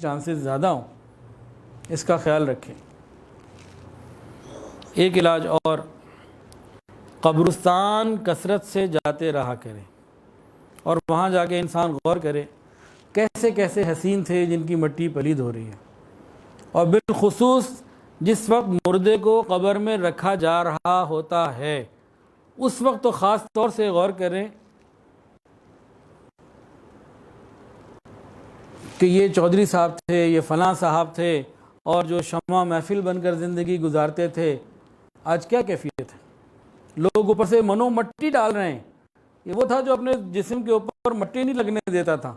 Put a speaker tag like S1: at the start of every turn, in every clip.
S1: Chances زیادہ ہوں، اس کا خیال رکھیں۔ ایک علاج اور، قبرستان کثرت سے جاتے رہا کریں اور وہاں جا کے انسان غور کرے کیسے کیسے حسین تھے جن کی مٹی پلید ہو رہی ہے، اور بالخصوص جس وقت مردے کو قبر میں رکھا جا رہا ہوتا ہے اس وقت تو خاص طور سے غور کریں کہ یہ چودھری صاحب تھے، یہ فلاں صاحب تھے، اور جو شمع محفل بن کر زندگی گزارتے تھے آج کیا کیفیت ہے۔ لوگ اوپر سے منو مٹی ڈال رہے ہیں، یہ وہ تھا جو اپنے جسم کے اوپر مٹی نہیں لگنے دیتا تھا،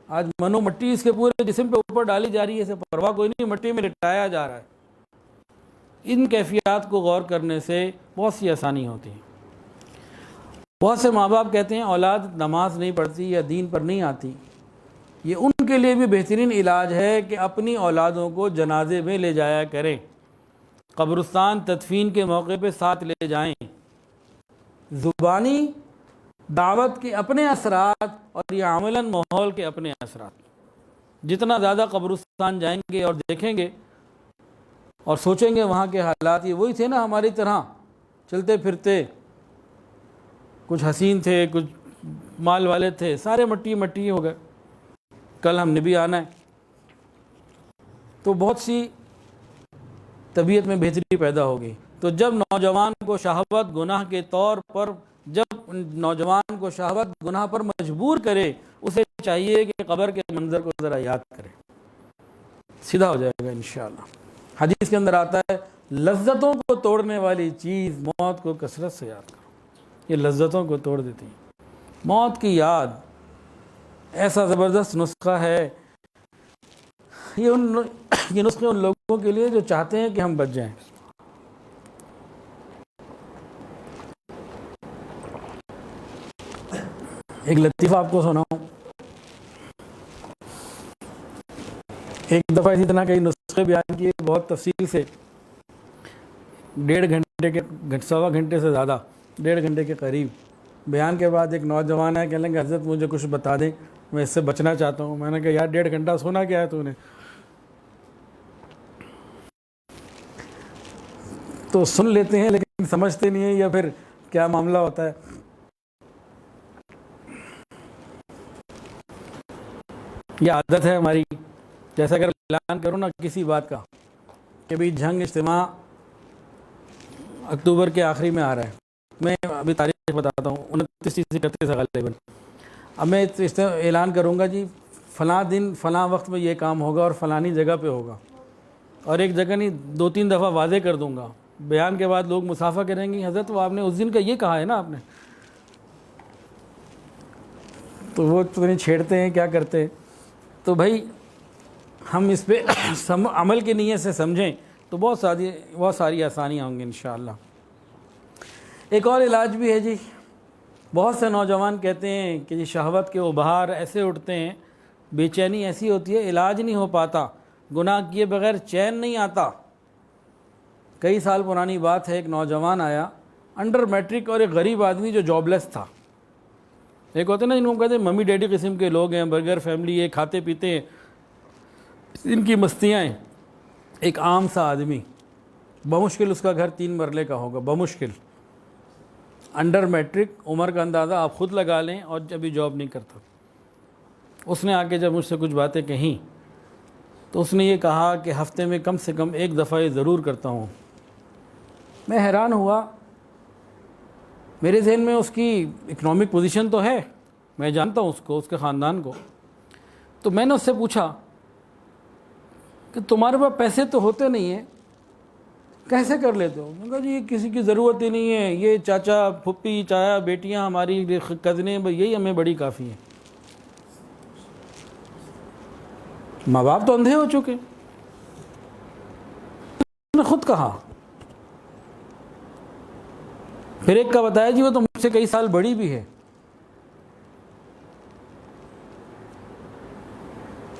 S1: آج منو مٹی اس کے پورے جسم پہ اوپر ڈالی جا رہی ہے، اسے پرواہ کوئی نہیں، مٹی میں لٹایا جا رہا ہے۔ ان کیفیات کو غور کرنے سے بہت سی آسانی ہوتی ہے۔ بہت سے ماں باپ کہتے ہیں اولاد نماز نہیں پڑھتی یا دین پر نہیں آتی، یہ ان کے لیے بھی بہترین علاج ہے کہ اپنی اولادوں کو جنازے میں لے جایا کریں، قبرستان تدفین کے موقع پہ ساتھ لے جائیں۔ زبانی دعوت کے اپنے اثرات اور یہ عملاً ماحول کے اپنے اثرات، جتنا زیادہ قبرستان جائیں گے اور دیکھیں گے اور سوچیں گے وہاں کے حالات یہ وہی تھے نا ہماری طرح، چلتے پھرتے، کچھ حسین تھے، کچھ مال والے تھے، سارے مٹی مٹی ہو گئے، کل ہم نے بھی آنا ہے، تو بہت سی طبیعت میں بہتری پیدا ہوگی۔ تو جب نوجوان کو شہوت گناہ کے طور پر گناہ پر مجبور کرے، اسے چاہیے کہ قبر کے منظر کو ذرا یاد کرے، سیدھا ہو جائے گا انشاءاللہ۔ حدیث کے اندر آتا ہے لذتوں کو توڑنے والی چیز موت کو کثرت سے یاد کرو، یہ لذتوں کو توڑ دیتی ہے۔ موت کی یاد ایسا زبردست نسخہ ہے، یہ نسخے ان لوگوں کے لیے جو چاہتے ہیں کہ ہم بچ جائیں۔ ایک لطیفہ آپ کو سناؤں، ایک دفعہ اسی طرح کئی نسخے بیان کیے بہت تفصیل سے، 1.5 گھنٹے سے زیادہ، 1.5 گھنٹے کے قریب بیان کے بعد ایک نوجوان ہے، کہنے لگا حضرت مجھے کچھ بتا دیں، میں اس سے بچنا چاہتا ہوں۔ میں نے کہا یار 1.5 گھنٹہ سونا کیا ہے تو نے، تو سن لیتے ہیں لیکن سمجھتے نہیں ہیں یا پھر کیا معاملہ ہوتا ہے۔ یہ عادت ہے ہماری، جیسا اگر اعلان کروں نا کسی بات کا کہ بھی جھنگ اجتماع اکتوبر کے آخری میں آ رہا ہے، میں ابھی تاریخ بتاتا ہوں، 29 31 غالباً، اب میں اعلان کروں گا جی فلاں دن فلاں وقت میں یہ کام ہوگا اور فلانی جگہ پہ ہوگا، اور ایک جگہ نہیں 2-3 دفعہ واضح کر دوں گا، بیان کے بعد لوگ مسافہ کریں گے حضرت وہ آپ نے اس دن کا یہ کہا ہے نا آپ نے، تو وہ تو نہیں چھیڑتے ہیں کیا کرتے ہیں۔ تو بھائی ہم اس پہ عمل کی نیت سے سمجھیں تو بہت ساری آسانیاں ہوں گی انشاءاللہ۔ ایک اور علاج بھی ہے جی، بہت سے نوجوان کہتے ہیں کہ جی شہوت کے ابھار ایسے اٹھتے ہیں، بے چینی ایسی ہوتی ہے علاج نہیں ہو پاتا، گناہ کیے بغیر چین نہیں آتا۔ کئی سال پرانی بات ہے، ایک نوجوان آیا انڈر میٹرک اور ایک غریب آدمی جو جاب لیس تھا، ایک ہوتے ہیں نا جن کو کہتے ہیں ممی ڈیڈی قسم کے لوگ ہیں، برگر فیملی ہے، کھاتے پیتے ہیں، ان کی مستیاں ہیں، ایک عام سا آدمی، بمشکل اس کا گھر 3 مرلے کا ہوگا، بمشکل، انڈر میٹرک، عمر کا اندازہ آپ خود لگا لیں، اور ابھی جاب نہیں کرتا۔ اس نے آ کے جب مجھ سے کچھ باتیں کہیں تو اس نے یہ کہا کہ ہفتے میں کم سے کم 1 دفعہ یہ ضرور کرتا ہوں۔ میں حیران ہوا، میرے ذہن میں اس کی اکنامک پوزیشن تو ہے، میں جانتا ہوں اس کو، اس کے خاندان کو، تو میں نے اس سے پوچھا کہ تمہارے پاس پیسے تو ہوتے نہیں ہیں، کیسے کر لیتے ہو؟ میں نے کہا جی کسی کی ضرورت ہی نہیں ہے، یہ چاچا پھپھی چایا بیٹیاں ہماری کزنیں یہی ہمیں بڑی کافی ہیں، ماں باپ تو اندھے ہو چکے۔ اس نے خود کہا، پھر ایک کا بتایا جی وہ تو مجھ سے کئی سال بڑی بھی ہے۔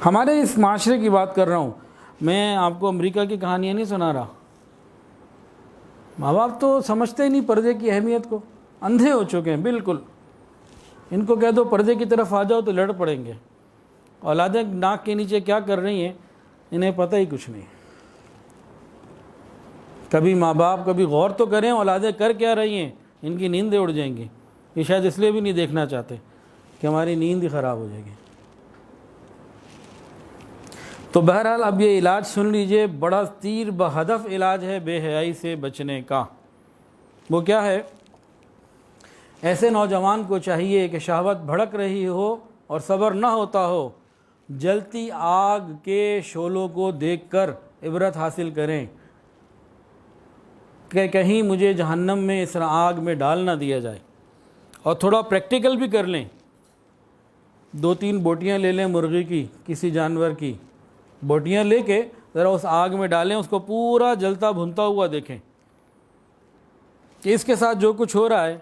S1: ہمارے اس معاشرے کی بات کر رہا ہوں میں، آپ کو امریکہ کی کہانیاں نہیں سنا رہا۔ ماں باپ تو سمجھتے ہی نہیں پردے کی اہمیت کو، اندھے ہو چکے ہیں بالکل۔ ان کو کہہ دو پردے کی طرف آ جاؤ تو لڑ پڑیں گے، اولادیں ناک کے نیچے کیا کر رہی ہیں انہیں پتہ ہی کچھ نہیں۔ کبھی ماں باپ کبھی غور تو کریں اولادیں کر کیا رہی ہیں، ان کی نیندیں اڑ جائیں گی، یہ شاید اس لیے بھی نہیں دیکھنا چاہتے کہ ہماری نیند ہی خراب ہو جائے گی۔ تو بہرحال اب یہ علاج سن لیجئے، بڑا تیر بہدف علاج ہے بے حیائی سے بچنے کا۔ وہ کیا ہے؟ ایسے نوجوان کو چاہیے کہ شہوت بھڑک رہی ہو اور صبر نہ ہوتا ہو، جلتی آگ کے شعلوں کو دیکھ کر عبرت حاصل کریں کہ کہیں مجھے جہنم میں اس آگ میں ڈال نہ دیا جائے، اور تھوڑا پریکٹیکل بھی کر لیں۔ 2-3 بوٹیاں لے لیں مرغی کی، کسی جانور کی بوٹیاں لے کے ذرا اس آگ میں ڈالیں، اس کو پورا جلتا بھنتا ہوا دیکھیں کہ اس کے ساتھ جو کچھ ہو رہا ہے،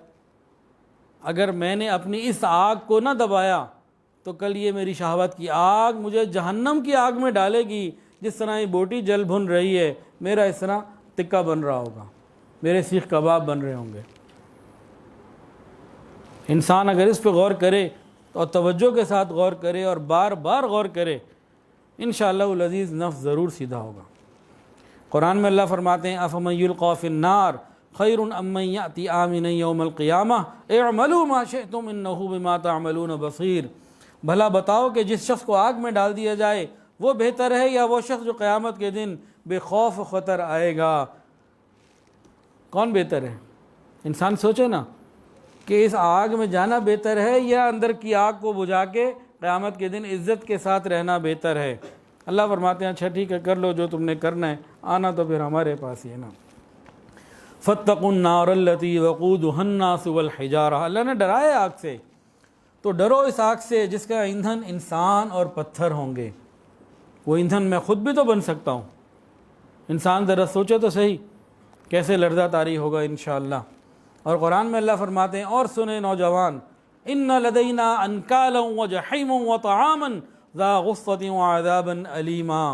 S1: اگر میں نے اپنی اس آگ کو نہ دبایا تو کل یہ میری شہوت کی آگ مجھے جہنم کی آگ میں ڈالے گی۔ جس طرح یہ بوٹی جل بھن رہی ہے، میرا اس طرح تکہ بن رہا ہوگا، میرے سیخ کباب بن رہے ہوں گے۔ انسان اگر اس پہ غور کرے اور توجہ کے ساتھ غور کرے اور بار بار غور کرے، انشاءاللہ العزیز نفس ضرور سیدھا ہوگا۔ قرآن میں اللہ فرماتے ہیں افمن یلقی فی النار خیر ام من یأتی آمنا یوم القیامہ اعملوا ما شئتم انہ بما تعملون بصیر۔ بھلا بتاؤ کہ جس شخص کو آگ میں ڈال دیا جائے وہ بہتر ہے یا وہ شخص جو قیامت کے دن بے خوف و خطر آئے گا؟ کون بہتر ہے؟ انسان سوچے نا کہ اس آگ میں جانا بہتر ہے یا اندر کی آگ کو بجھا کے قیامت کے دن عزت کے ساتھ رہنا بہتر ہے؟ اللہ فرماتے ہیں اچھا ٹھیک ہے، کر لو جو تم نے کرنا ہے، آنا تو پھر ہمارے پاس ہی ہے نا۔ فاتقوا النار التي وقودها الناس والحجارہ، اللہ نے ڈرائے آگ سے، تو ڈرو اس آگ سے جس کا ایندھن انسان اور پتھر ہوں گے۔ وہ ایندھن میں خود بھی تو بن سکتا ہوں، انسان ذرا سوچے تو صحیح کیسے لرزہ طاری ہوگا انشاءاللہ۔ اور قرآن میں اللہ فرماتے ہیں اور سنیں نوجوان، ان لدینا انکالا وجحیما وطعاما ذا غصۃ وعذابا علیما،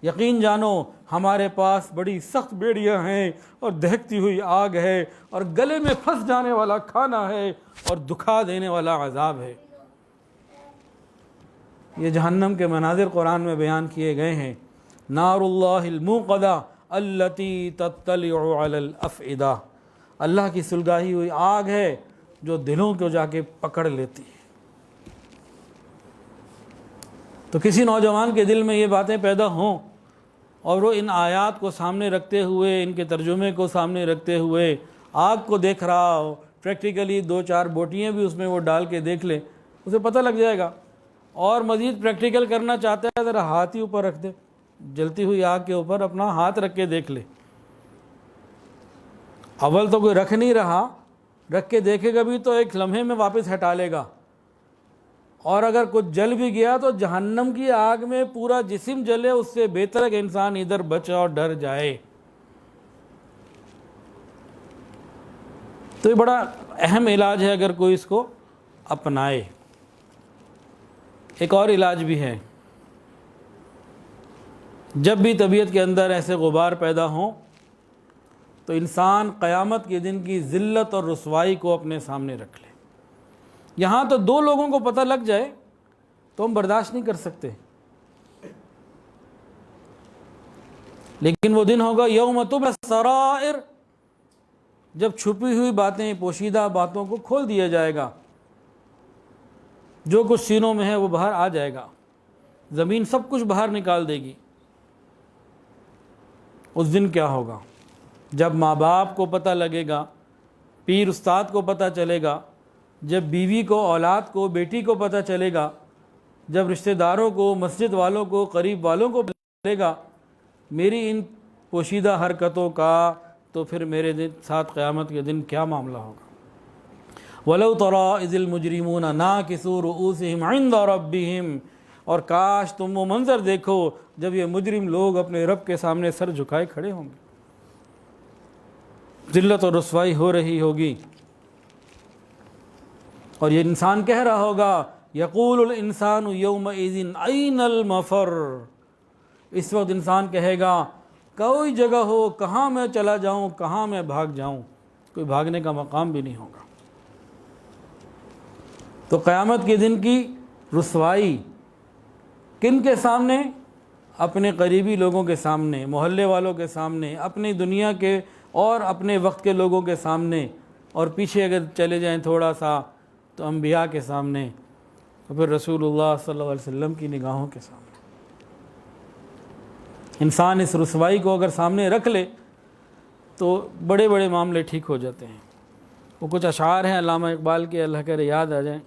S1: یقین جانو ہمارے پاس بڑی سخت بیڑیاں ہیں اور دہکتی ہوئی آگ ہے اور گلے میں پھنس جانے والا کھانا ہے اور دکھا دینے والا عذاب ہے۔ یہ جہنم کے مناظر قرآن میں بیان کیے گئے ہیں۔ نار اللہ الموقدہ التی تطلع علی الافئدہ، اللہ کی سلگائی ہوئی آگ ہے جو دلوں کو جا کے پکڑ لیتی ہے۔ تو کسی نوجوان کے دل میں یہ باتیں پیدا ہوں اور وہ ان آیات کو سامنے رکھتے ہوئے، ان کے ترجمے کو سامنے رکھتے ہوئے آگ کو دیکھ رہا ہو، پریکٹیکلی 2-4 بوٹیاں بھی اس میں وہ ڈال کے دیکھ لے، اسے پتہ لگ جائے گا۔ اور مزید پریکٹیکل کرنا چاہتا ہے ذرا ہاتھ ہی اوپر رکھ دے، جلتی ہوئی آگ کے اوپر اپنا ہاتھ رکھ کے دیکھ لے۔ اول تو کوئی رکھ نہیں رہا، رکھ کے دیکھے گا بھی تو ایک لمحے میں واپس ہٹا لے گا، اور اگر کچھ جل بھی گیا تو جہنم کی آگ میں پورا جسم جلے، اس سے بہتر ہے کہ انسان ادھر بچے اور ڈر جائے۔ تو یہ بڑا اہم علاج ہے اگر کوئی اس کو اپنائے۔ ایک اور علاج بھی ہے، جب بھی طبیعت کے اندر ایسے غبار پیدا ہوں تو انسان قیامت کے دن کی ذلت اور رسوائی کو اپنے سامنے رکھ لے۔ یہاں تو 2 لوگوں کو پتہ لگ جائے تو ہم برداشت نہیں کر سکتے، لیکن وہ دن ہوگا یوم تبلی السرائر، جب چھپی ہوئی باتیں، پوشیدہ باتوں کو کھول دیا جائے گا، جو کچھ سینوں میں ہے وہ باہر آ جائے گا، زمین سب کچھ باہر نکال دے گی۔ اس دن کیا ہوگا؟ جب ماں باپ کو پتہ لگے گا، پیر استاد کو پتہ چلے گا، جب بیوی کو، اولاد کو، بیٹی کو پتہ چلے گا، جب رشتہ داروں کو، مسجد والوں کو، قریب والوں کو پتہ چلے گا میری ان پوشیدہ حرکتوں کا، تو پھر میرے ساتھ قیامت کے دن کیا معاملہ ہوگا۔ وَلَوْ تَرَىٰ إِذِ الْمُجْرِمُونَ نَاكِسُو رُؤُوسِهِمْ عِنْدَ رَبِّهِمْ، اور کاش تم وہ منظر دیکھو جب یہ مجرم لوگ اپنے رب کے سامنے سر جھکائے کھڑے ہوں گے، ذلت اور رسوائی ہو رہی ہوگی، اور یہ انسان کہہ رہا ہوگا یقول الانسان یومئذ این المفر، اس وقت انسان کہے گا کوئی جگہ ہو کہاں میں چلا جاؤں، کہاں میں بھاگ جاؤں، کوئی بھاگنے کا مقام بھی نہیں ہوگا۔ تو قیامت کے دن کی رسوائی کن کے سامنے؟ اپنے قریبی لوگوں کے سامنے، محلے والوں کے سامنے، اپنی دنیا کے اور اپنے وقت کے لوگوں کے سامنے، اور پیچھے اگر چلے جائیں تھوڑا سا تو انبیاء کے سامنے، اور پھر رسول اللہ صلی اللہ علیہ وسلم کی نگاہوں کے سامنے۔ انسان اس رسوائی کو اگر سامنے رکھ لے تو بڑے بڑے معاملے ٹھیک ہو جاتے ہیں۔ وہ کچھ اشعار ہیں علامہ اقبال کے، اللہ کرے یاد آ جائیں۔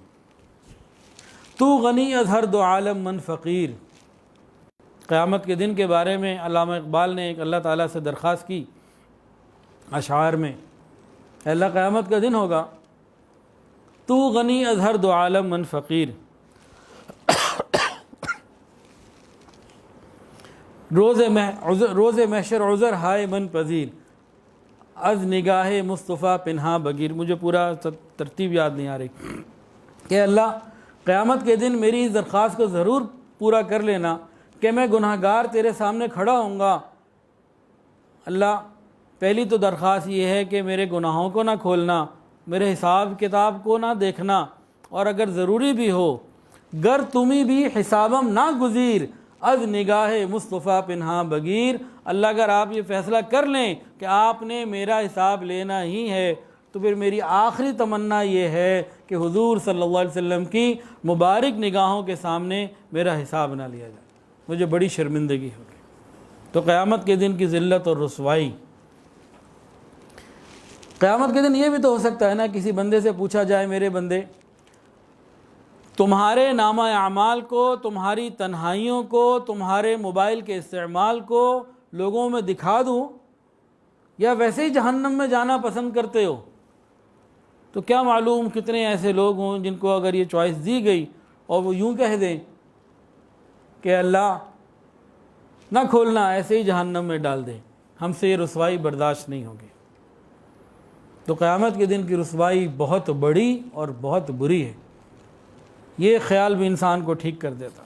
S1: تو غنی از ہر دو عالم من فقیر، قیامت کے دن کے بارے میں علامہ اقبال نے ایک اللہ تعالیٰ سے درخواست کی اشعار میں، اے اللہ قیامت کا دن ہوگا، تو غنی از ہر دو عالم من فقیر، روز محشر عذر ہائے من پذیر، از نگاہ مصطفیٰ پنہا بگیر۔ مجھے پورا ترتیب یاد نہیں آ رہی کہ اللہ قیامت کے دن میری اس درخواست کو ضرور پورا کر لینا کہ میں گناہ گار تیرے سامنے کھڑا ہوں گا۔ اللہ پہلی تو درخواست یہ ہے کہ میرے گناہوں کو نہ کھولنا، میرے حساب کتاب کو نہ دیکھنا، اور اگر ضروری بھی ہو گر تمہیں بھی حسابم نہ گزیر، از نگاہ مصطفیٰ پنہا بگیر، اللہ اگر آپ یہ فیصلہ کر لیں کہ آپ نے میرا حساب لینا ہی ہے تو پھر میری آخری تمنا یہ ہے کہ حضور صلی اللہ علیہ وسلم کی مبارک نگاہوں کے سامنے میرا حساب نہ لیا جائے، مجھے بڑی شرمندگی ہوگی۔ تو قیامت کے دن کی ذلت اور رسوائی، قیامت کے دن یہ بھی تو ہو سکتا ہے نا، کسی بندے سے پوچھا جائے میرے بندے تمہارے نامہ اعمال کو، تمہاری تنہائیوں کو، تمہارے موبائل کے استعمال کو لوگوں میں دکھا دوں یا ویسے ہی جہنم میں جانا پسند کرتے ہو؟ تو کیا معلوم کتنے ایسے لوگ ہوں جن کو اگر یہ چوائس دی گئی اور وہ یوں کہہ دیں کہ اللہ نہ کھولنا، ایسے ہی جہنم میں ڈال دیں، ہم سے یہ رسوائی برداشت نہیں ہوگی۔ تو قیامت کے دن کی رسوائی بہت بڑی اور بہت بری ہے، یہ خیال بھی انسان کو ٹھیک کر دیتا۔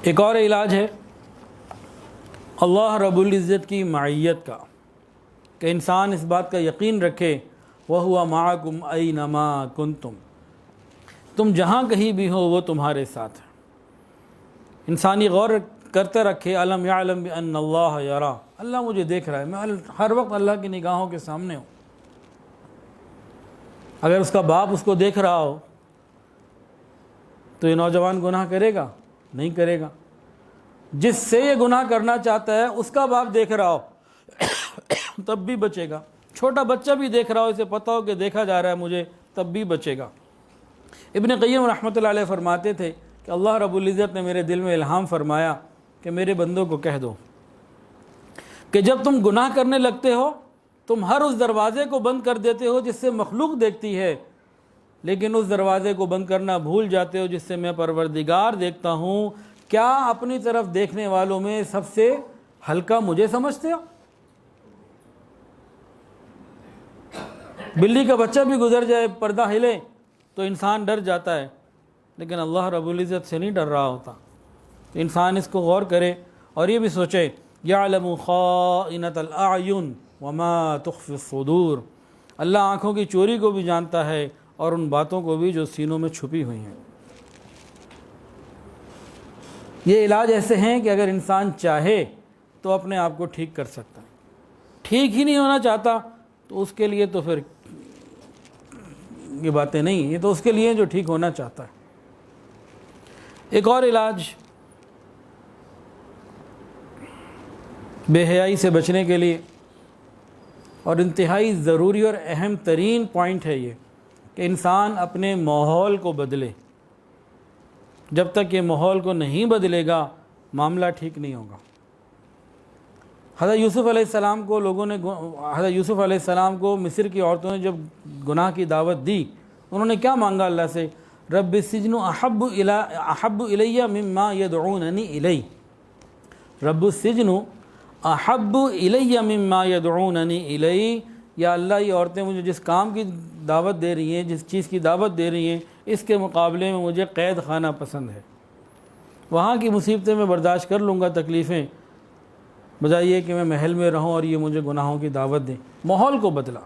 S1: ایک اور علاج ہے اللہ رب العزت کی معیت کا، کہ انسان اس بات کا یقین رکھے وَهُوَ مَعَكُمْ أَيْنَمَا كُنْتُمْ، تم جہاں کہیں بھی ہو وہ تمہارے ساتھ ہے۔ انسانی غور کرتے رکھے علم یعلم بأن اللہ یرا، اللہ مجھے دیکھ رہا ہے، میں ہر وقت اللہ کی نگاہوں کے سامنے ہوں۔ اگر اس کا باپ اس کو دیکھ رہا ہو تو یہ نوجوان گناہ کرے گا؟ نہیں کرے گا۔ جس سے یہ گناہ کرنا چاہتا ہے اس کا باپ دیکھ رہا ہو تب بھی بچے گا، چھوٹا بچہ بھی دیکھ رہا ہو، اسے پتہ ہو کہ دیکھا جا رہا ہے مجھے، تب بھی بچے گا۔ ابن قیم رحمۃ اللہ علیہ فرماتے تھے کہ اللہ رب العزت نے میرے دل میں الہام فرمایا کہ میرے بندوں کو کہہ دو کہ جب تم گناہ کرنے لگتے ہو تم ہر اس دروازے کو بند کر دیتے ہو جس سے مخلوق دیکھتی ہے، لیکن اس دروازے کو بند کرنا بھول جاتے ہو جس سے میں پروردگار دیکھتا ہوں۔ کیا اپنی طرف دیکھنے والوں میں سب سے ہلکا مجھے سمجھتے ہو؟ بلی کا بچہ بھی گزر جائے، پردہ ہلے تو انسان ڈر جاتا ہے، لیکن اللہ رب العزت سے نہیں ڈر رہا ہوتا۔ تو انسان اس کو غور کرے اور یہ بھی سوچے یعلم خائنۃ الاعین وما تخفی الصدور، اللہ آنکھوں کی چوری کو بھی جانتا ہے اور ان باتوں کو بھی جو سینوں میں چھپی ہوئی ہیں۔ یہ علاج ایسے ہیں کہ اگر انسان چاہے تو اپنے آپ کو ٹھیک کر سکتا ہے، ٹھیک ہی نہیں ہونا چاہتا تو اس کے لیے تو پھر یہ باتیں نہیں، یہ تو اس کے لیے جو ٹھیک ہونا چاہتا ہے۔ ایک اور علاج بے حیائی سے بچنے کے لیے، اور انتہائی ضروری اور اہم ترین پوائنٹ ہے یہ کہ انسان اپنے ماحول کو بدلے۔ جب تک یہ ماحول کو نہیں بدلے گا معاملہ ٹھیک نہیں ہوگا۔ حضرت یوسف علیہ السلام کو حضرت یوسف علیہ السلام کو مصر کی عورتوں نے جب گناہ کی دعوت دی، انہوں نے کیا مانگا اللہ سے؟ رب السجن احب الی مما یدعوننی الی، رب السجن احب الی مما یدعوننی الی، یا اللہ یہ عورتیں مجھے جس کام کی دعوت دے رہی ہیں، جس چیز کی دعوت دے رہی ہیں، اس کے مقابلے میں مجھے قید خانہ پسند ہے۔ وہاں کی مصیبتیں میں برداشت کر لوں گا، تکلیفیں، بجائے یہ کہ میں محل میں رہوں اور یہ مجھے گناہوں کی دعوت دیں۔ ماحول کو بدلا۔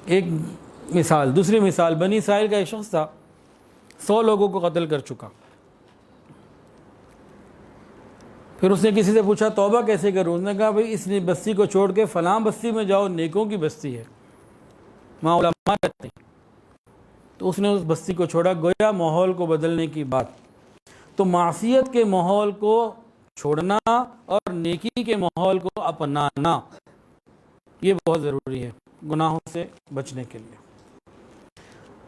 S1: ایک مثال، دوسری مثال، بنی اسرائیل کا ایک شخص تھا 100 لوگوں کو قتل کر چکا. پھر اس نے کسی سے پوچھا توبہ کیسے کروں؟ اس نے کہا بھئی اس بستی کو چھوڑ کے فلاں بستی میں جاؤ، نیکوں کی بستی ہے، وہاں علماء رہتے ہیں. تو اس نے اس بستی کو چھوڑا، گویا ماحول کو بدلنے کی بات. تو معصیت کے ماحول کو چھوڑنا اور نیکی کے ماحول کو اپنانا یہ بہت ضروری ہے گناہوں سے بچنے کے لیے.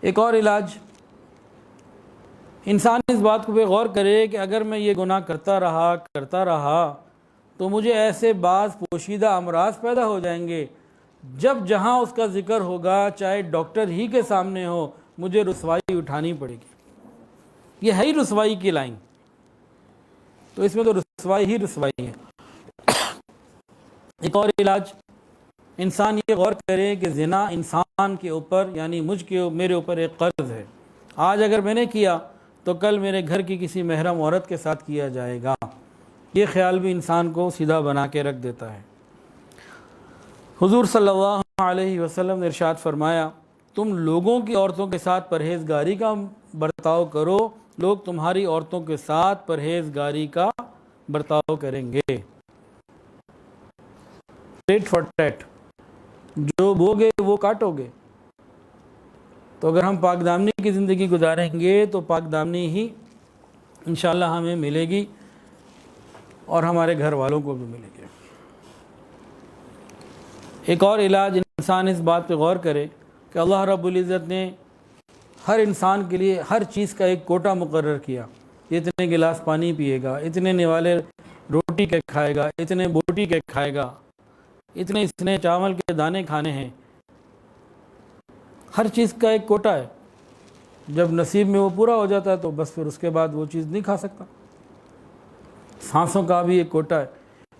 S1: ایک اور علاج، انسان اس بات پہ غور کرے کہ اگر میں یہ گناہ کرتا رہا تو مجھے ایسے بعض پوشیدہ امراض پیدا ہو جائیں گے جب جہاں اس کا ذکر ہوگا چاہے ڈاکٹر ہی کے سامنے ہو مجھے رسوائی اٹھانی پڑے گی. یہ ہے ہی رسوائی کی لائن، تو اس میں تو رسوائی ہی رسوائی ہے. ایک اور علاج، انسان یہ غور کرے کہ زنا انسان کے اوپر یعنی میرے اوپر ایک قرض ہے. آج اگر میں نے کیا تو کل میرے گھر کی کسی محرم عورت کے ساتھ کیا جائے گا. یہ خیال بھی انسان کو سیدھا بنا کے رکھ دیتا ہے. حضور صلی اللہ علیہ وسلم نے ارشاد فرمایا تم لوگوں کی عورتوں کے ساتھ پرہیزگاری کا برتاؤ کرو، لوگ تمہاری عورتوں کے ساتھ پرہیزگاری کا برتاؤ کریں گے. ٹیٹ فار ٹیٹ، جو بوگے وہ کاٹو گے. تو اگر ہم پاک دامنی کی زندگی گزاریں گے تو پاک دامنی ہی انشاءاللہ ہمیں ملے گی اور ہمارے گھر والوں کو بھی ملے گی. ایک اور علاج، انسان اس بات پہ غور کرے کہ اللہ رب العزت نے ہر انسان کے لیے ہر چیز کا ایک کوٹا مقرر کیا. اتنے گلاس پانی پیے گا، اتنے نوالے روٹی کے کھائے گا، اتنے بوٹی کے کھائے گا، اتنے اس نے چاول کے دانے کھانے ہیں. ہر چیز کا ایک کوٹا ہے. جب نصیب میں وہ پورا ہو جاتا ہے تو بس پھر اس کے بعد وہ چیز نہیں کھا سکتا. سانسوں کا بھی ایک کوٹا ہے.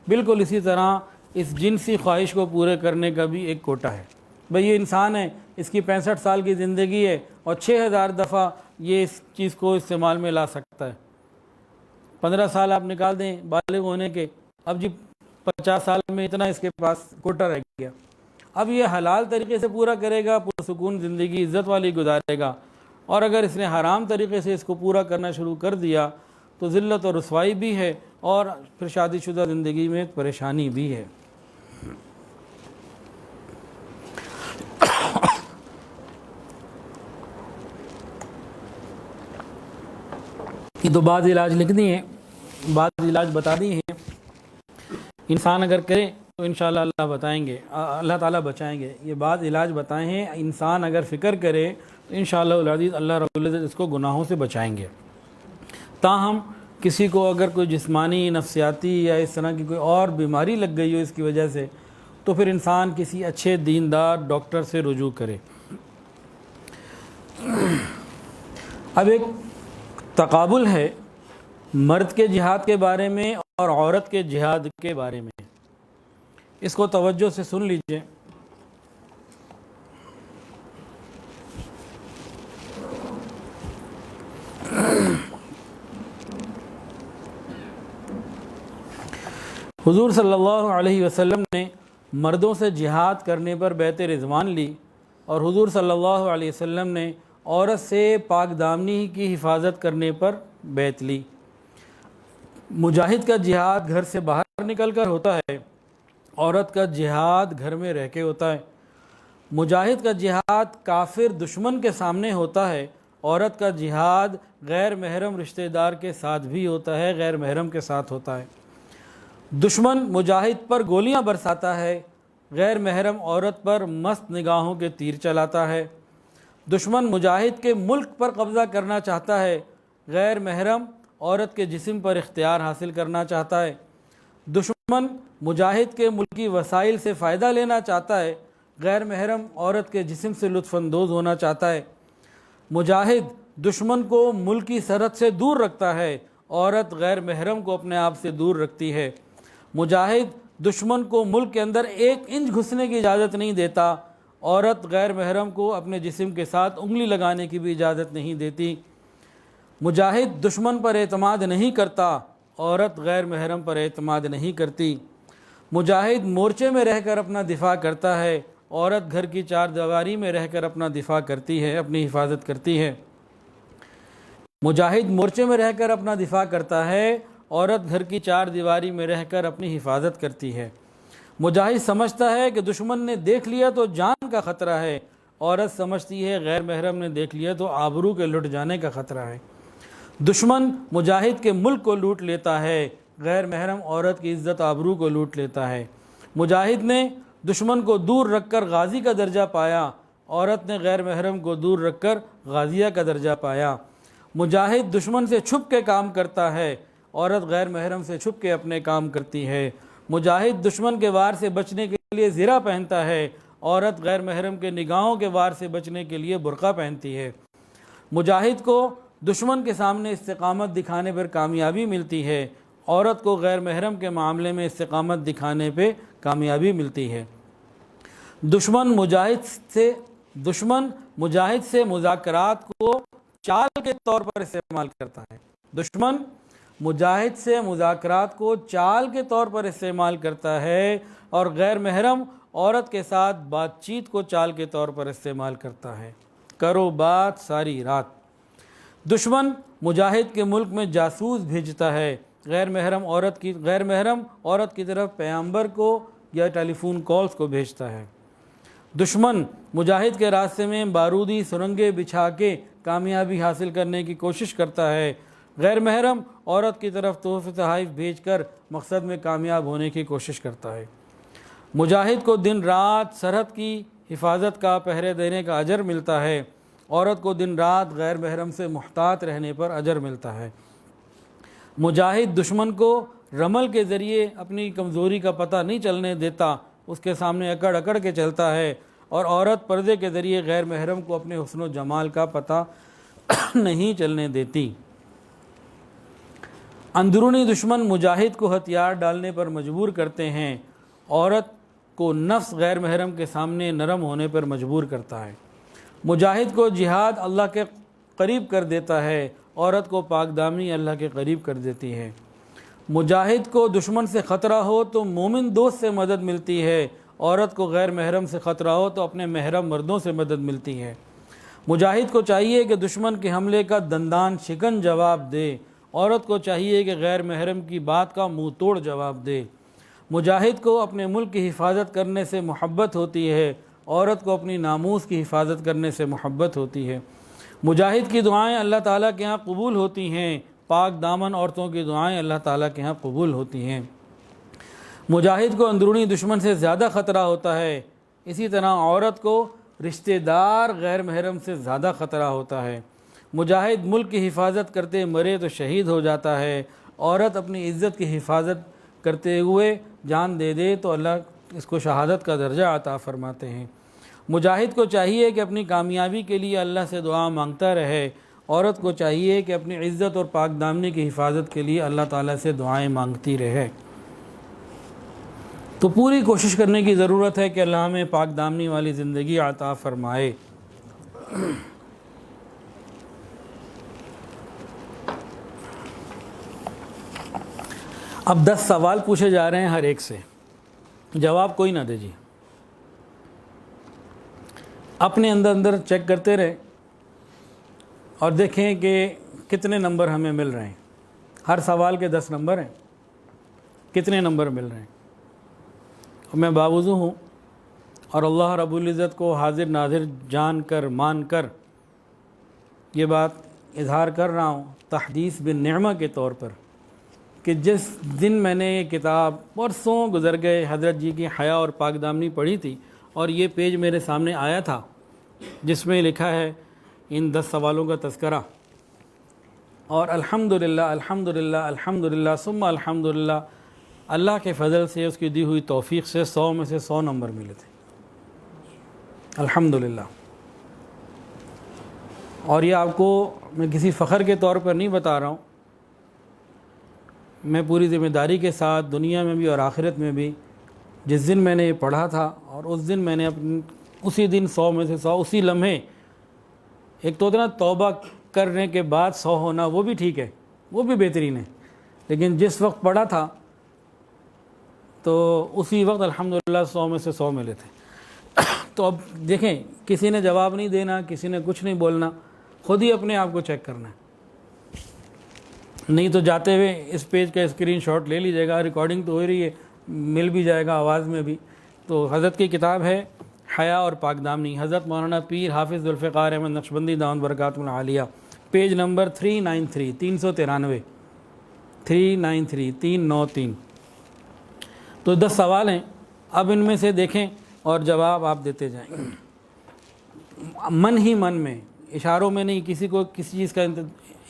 S1: بالکل اسی طرح اس جنسی خواہش کو پورے کرنے کا بھی ایک کوٹا ہے. بھئی یہ انسان ہے، اس کی 65 سال کی زندگی ہے اور 6000 دفعہ یہ اس چیز کو استعمال میں لا سکتا ہے. 15 سال آپ نکال دیں بالغ ہونے کے، اب جی 50 سال میں اتنا اس کے پاس کوٹا رہ گیا. اب یہ حلال طریقے سے پورا کرے گا، پرسکون زندگی عزت والی گزارے گا. اور اگر اس نے حرام طریقے سے اس کو پورا کرنا شروع کر دیا تو ذلت اور رسوائی بھی ہے اور پھر شادی شدہ زندگی میں پریشانی بھی ہے. یہ تو بعض علاج لکھ دی ہیں، بعض علاج بتا دی ہیں. انسان اگر کرے تو انشاءاللہ اللہ بتائیں گے، اللہ تعالیٰ بچائیں گے. یہ بعض علاج بتائے ہیں، انسان اگر فکر کرے تو انشاءاللہ العزیز اللہ رب العزت اس کو گناہوں سے بچائیں گے. تاہم کسی کو اگر کوئی جسمانی، نفسیاتی یا اس طرح کی کوئی اور بیماری لگ گئی ہو اس کی وجہ سے تو پھر انسان کسی اچھے دیندار ڈاکٹر سے رجوع کرے. اب ایک تقابل ہے مرد کے جہاد کے بارے میں اور عورت کے جہاد کے بارے میں. اس کو توجہ سے سن لیجئے. حضور صلی اللہ علیہ وسلم نے مردوں سے جہاد کرنے پر بیعت رضوان لی اور حضور صلی اللہ علیہ وسلم نے عورت سے پاک دامنی کی حفاظت کرنے پر بیعت لی. مجاہد کا جہاد گھر سے باہر نکل کر ہوتا ہے، عورت کا جہاد گھر میں رہ کے ہوتا ہے. مجاہد کا جہاد کافر دشمن کے سامنے ہوتا ہے، عورت کا جہاد غیر محرم رشتہ دار کے ساتھ بھی ہوتا ہے، غیر محرم کے ساتھ ہوتا ہے. دشمن مجاہد پر گولیاں برساتا ہے، غیر محرم عورت پر مست نگاہوں کے تیر چلاتا ہے. دشمن مجاہد کے ملک پر قبضہ کرنا چاہتا ہے، غیر محرم عورت کے جسم پر اختیار حاصل کرنا چاہتا ہے. دشمن مجاہد کے ملکی وسائل سے فائدہ لینا چاہتا ہے، غیر محرم عورت کے جسم سے لطف اندوز ہونا چاہتا ہے. مجاہد دشمن کو ملکی سرحد سے دور رکھتا ہے، عورت غیر محرم کو اپنے آپ سے دور رکھتی ہے. مجاہد دشمن کو ملک کے اندر 1 انچ گھسنے کی اجازت نہیں دیتا، عورت غیر محرم کو اپنے جسم کے ساتھ انگلی لگانے کی بھی اجازت نہیں دیتی. مجاہد دشمن پر اعتماد نہیں کرتا، عورت غیر محرم پر اعتماد نہیں کرتی. مجاہد مورچے میں رہ کر اپنا دفاع کرتا ہے، عورت گھر کی چار دیواری میں رہ کر اپنا دفاع کرتی ہے، اپنی حفاظت کرتی ہے۔ مجاہد مورچے میں رہ کر اپنا دفاع کرتا ہے، عورت گھر کی چار دیواری میں رہ کر اپنی حفاظت کرتی ہے۔ مجاہد سمجھتا ہے کہ دشمن نے دیکھ لیا تو جان کا خطرہ ہے، عورت سمجھتی ہے غیر محرم نے دیکھ لیا تو آبرو کے لٹ جانے کا خطرہ ہے۔ دشمن مجاہد کے ملک کو لوٹ لیتا ہے، غیر محرم عورت کی عزت آبرو کو لوٹ لیتا ہے۔ مجاہد نے دشمن کو دور رکھ کر غازی کا درجہ پایا، عورت نے غیر محرم کو دور رکھ کر غازیہ کا درجہ پایا۔ مجاہد دشمن سے چھپ کے کام کرتا ہے، عورت غیر محرم سے چھپ کے اپنے کام کرتی ہے۔ مجاہد دشمن کے وار سے بچنے کے لیے زرہ پہنتا ہے، عورت غیر محرم کے نگاہوں کے وار سے بچنے کے لیے برقع پہنتی ہے۔ مجاہد کو دشمن کے سامنے استقامت دکھانے پر کامیابی ملتی ہے، عورت کو غیر محرم کے معاملے میں استقامت دکھانے پہ کامیابی ملتی ہے۔ دشمن مجاہد سے مذاکرات کو چال کے طور پر استعمال کرتا ہے۔ دشمن مجاہد سے مذاکرات کو چال کے طور پر استعمال کرتا ہے اور غیر محرم عورت کے ساتھ بات چیت کو چال کے طور پر استعمال کرتا ہے۔ کرو بات ساری رات۔ دشمن مجاہد کے ملک میں جاسوس بھیجتا ہے، غیر محرم عورت کی طرف پیغمبر کو یا ٹیلی فون کالز کو بھیجتا ہے۔ دشمن مجاہد کے راستے میں بارودی سرنگیں بچھا کے کامیابی حاصل کرنے کی کوشش کرتا ہے، غیر محرم عورت کی طرف تحفے تحائف بھیج کر مقصد میں کامیاب ہونے کی کوشش کرتا ہے۔ مجاہد کو دن رات سرحد کی حفاظت کا پہرے دینے کا اجر ملتا ہے، عورت کو دن رات غیر محرم سے محتاط رہنے پر اجر ملتا ہے۔ مجاہد دشمن کو رمل کے ذریعے اپنی کمزوری کا پتہ نہیں چلنے دیتا، اس کے سامنے اکڑ اکڑ کے چلتا ہے، اور عورت پردے کے ذریعے غیر محرم کو اپنے حسن و جمال کا پتہ نہیں چلنے دیتی۔ اندرونی دشمن مجاہد کو ہتھیار ڈالنے پر مجبور کرتے ہیں، عورت کو نفس غیر محرم کے سامنے نرم ہونے پر مجبور کرتا ہے۔ مجاہد کو جہاد اللہ کے قریب کر دیتا ہے، عورت کو پاک دامنی اللہ کے قریب کر دیتی ہے۔ مجاہد کو دشمن سے خطرہ ہو تو مومن دوست سے مدد ملتی ہے، عورت کو غیر محرم سے خطرہ ہو تو اپنے محرم مردوں سے مدد ملتی ہے۔ مجاہد کو چاہیے کہ دشمن کے حملے کا دندان شکن جواب دے، عورت کو چاہیے کہ غیر محرم کی بات کا منہ توڑ جواب دے۔ مجاہد کو اپنے ملک کی حفاظت کرنے سے محبت ہوتی ہے، عورت کو اپنی ناموس کی حفاظت کرنے سے محبت ہوتی ہے۔ مجاہد کی دعائیں اللہ تعالیٰ کے ہاں قبول ہوتی ہیں، پاک دامن عورتوں کی دعائیں اللہ تعالیٰ کے ہاں قبول ہوتی ہیں۔ مجاہد کو اندرونی دشمن سے زیادہ خطرہ ہوتا ہے، اسی طرح عورت کو رشتہ دار غیر محرم سے زیادہ خطرہ ہوتا ہے۔ مجاہد ملک کی حفاظت کرتے مرے تو شہید ہو جاتا ہے، عورت اپنی عزت کی حفاظت کرتے ہوئے جان دے دے تو اللہ اس کو شہادت کا درجہ عطا فرماتے ہیں۔ مجاہد کو چاہیے کہ اپنی کامیابی کے لیے اللہ سے دعا مانگتا رہے، عورت کو چاہیے کہ اپنی عزت اور پاک دامنی کی حفاظت کے لیے اللہ تعالیٰ سے دعائیں مانگتی رہے۔ تو پوری کوشش کرنے کی ضرورت ہے کہ اللہ ہمیں پاک دامنی والی زندگی عطا فرمائے۔ اب 10 سوال پوچھے جا رہے ہیں ہر ایک سے، جواب کوئی نہ دے جی، اپنے اندر چیک کرتے رہے اور دیکھیں کہ کتنے نمبر ہمیں مل رہے ہیں۔ ہر سوال کے 10 نمبر ہیں، کتنے نمبر مل رہے ہیں۔ میں باوضو ہوں اور اللہ رب العزت کو حاضر ناظر جان کر مان کر یہ بات اظہار کر رہا ہوں تحدیث بالنعمہ کے طور پر کہ جس دن میں نے یہ کتاب برسوں گزر گئے حضرت جی کی حیا اور پاک دامنی پڑھی تھی اور یہ پیج میرے سامنے آیا تھا جس میں لکھا ہے ان 10 سوالوں کا تذکرہ، اور الحمدللہ الحمدللہ الحمدللہ ثم الحمدللہ اللہ کے فضل سے اس کی دی ہوئی توفیق سے 100 میں سے 100 نمبر ملے تھے، الحمدللہ۔ اور یہ آپ کو میں کسی فخر کے طور پر نہیں بتا رہا ہوں، میں پوری ذمہ داری کے ساتھ دنیا میں بھی اور آخرت میں بھی جس دن میں نے یہ پڑھا تھا اور اس دن میں نے اسی دن 100 میں سے 100 اسی لمحے، ایک تو اتنا توبہ کرنے کے بعد 100 ہونا وہ بھی ٹھیک ہے، وہ بھی بہترین ہے، لیکن جس وقت پڑھا تھا تو اسی وقت الحمدللہ 100 میں سے 100 ملے تھے۔ تو اب دیکھیں کسی نے جواب نہیں دینا, کسی نے کچھ نہیں بولنا, خود ہی اپنے آپ کو چیک کرنا ہے. نہیں تو جاتے ہوئے اس پیج کا اسکرین شاٹ لے لیجیے گا, ریکارڈنگ تو ہو رہی ہے, مل بھی جائے گا آواز میں بھی. تو حضرت کی کتاب ہے حیا اور پاک دامنی, حضرت مولانا پیر حافظ ذوالفقار احمد نقشبندی دامت برکاتہ العالیہ, پیج نمبر 393 393 393. تو 10 سوال ہیں, اب ان میں سے دیکھیں اور جواب آپ دیتے جائیں, من ہی من میں, اشاروں میں نہیں, کسی کو کسی چیز کا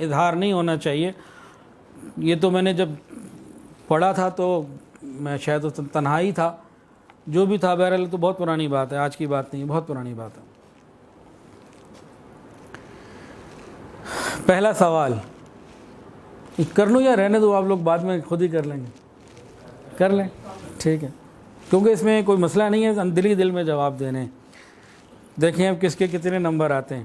S1: اظہار نہیں ہونا چاہیے. یہ تو میں نے جب پڑھا تھا تو میں شاید تنہائی تھا, جو بھی تھا بہرحال تو بہت پرانی بات ہے, آج کی بات نہیں, بہت پرانی بات ہے. پہلا سوال کر لوں یا رہنے دو, آپ لوگ بعد میں خود ہی کر لیں گے؟ کر لیں, ٹھیک ہے, کیونکہ اس میں کوئی مسئلہ نہیں ہے, دل ہی دل میں جواب دینے. دیکھیں اب کس کے کتنے نمبر آتے ہیں.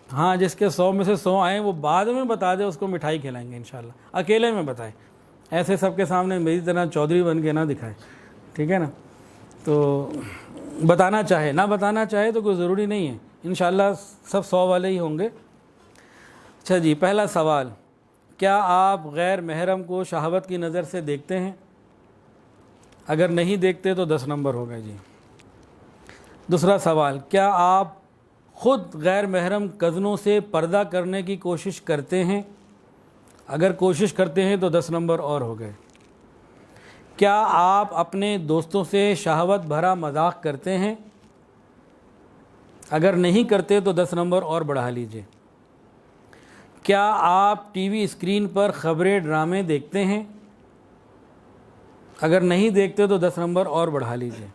S1: ہاں جس کے 100 میں سے 100 آئیں وہ بعد میں بتا دے, اس کو مٹھائی کھلائیں گے انشاءاللہ. اکیلے میں بتائیں, ایسے سب کے سامنے میری طرح چودھری بن کے نہ دکھائیں, ٹھیک ہے نا. تو بتانا چاہے نہ بتانا چاہے تو کوئی ضروری نہیں ہے, انشاءاللہ سب 100 والے ہی ہوں گے. اچھا جی, پہلا سوال, کیا آپ غیر محرم کو شہوت کی نظر سے دیکھتے ہیں؟ اگر نہیں دیکھتے تو 10 نمبر ہو گئے جی. دوسرا سوال, کیا آپ خود غیر محرم کزنوں سے پردہ کرنے کی کوشش کرتے ہیں؟ اگر کوشش کرتے ہیں تو 10 نمبر اور ہو گئے. کیا آپ اپنے دوستوں سے شہوت بھرا مذاق کرتے ہیں؟ اگر نہیں کرتے تو 10 نمبر اور بڑھا لیجئے. کیا آپ ٹی وی اسکرین پر خبریں ڈرامے دیکھتے ہیں؟ اگر نہیں دیکھتے تو 10 نمبر اور بڑھا لیجئے.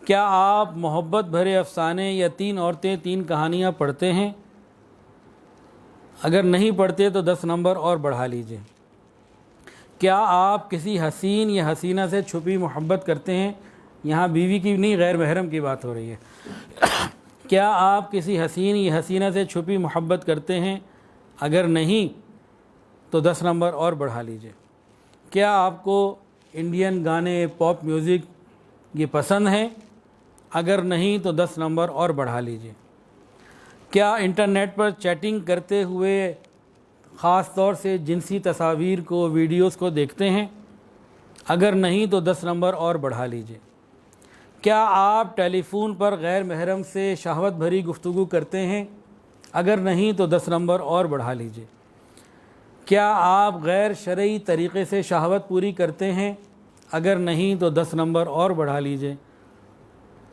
S1: کیا آپ محبت بھرے افسانے یا 3 عورتیں 3 کہانیاں پڑھتے ہیں؟ اگر نہیں پڑھتے تو 10 نمبر اور بڑھا لیجئے. کیا آپ کسی حسین یا حسینہ سے چھپی محبت کرتے ہیں؟ یہاں بیوی کی نہیں, غیر محرم کی بات ہو رہی ہے. کیا آپ کسی حسین یا حسینہ سے چھپی محبت کرتے ہیں؟ اگر نہیں تو 10 نمبر اور بڑھا لیجئے. کیا آپ کو انڈین گانے, پاپ میوزک یہ پسند ہیں؟ اگر نہیں تو 10 نمبر اور بڑھا لیجئے. کیا انٹرنیٹ پر چیٹنگ کرتے ہوئے خاص طور سے جنسی تصاویر کو, ویڈیوز کو دیکھتے ہیں؟ اگر نہیں تو 10 نمبر اور بڑھا لیجئے. کیا آپ ٹیلی فون پر غیر محرم سے شہوت بھری گفتگو کرتے ہیں؟ اگر نہیں تو 10 نمبر اور بڑھا لیجئے. کیا آپ غیر شرعی طریقے سے شہوت پوری کرتے ہیں؟ اگر نہیں تو 10 نمبر اور بڑھا لیجئے.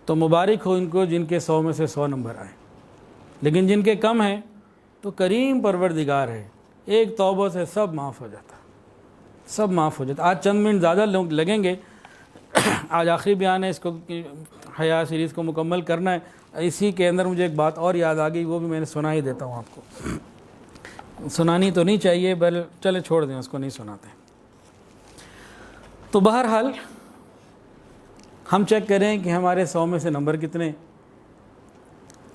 S1: تو مبارک ہو ان کو جن کے 100 میں سے 100 نمبر آئے, لیکن جن کے کم ہیں تو کریم پروردگار ہے, ایک توبہ سے سب معاف ہو جاتا, سب معاف ہو جاتا. آج چند منٹ زیادہ لگیں گے, آج آخری بیان ہے, اس کو حیا سیریز کو مکمل کرنا ہے. اسی کے اندر مجھے ایک بات اور یاد آ گئی, وہ بھی میں نے سنا ہی دیتا ہوں آپ کو. سنانی تو نہیں چاہیے, بل چلے چھوڑ دیں, اس کو نہیں سناتے. تو بہرحال ہم چیک کریں کہ ہمارے 100 میں سے نمبر کتنے.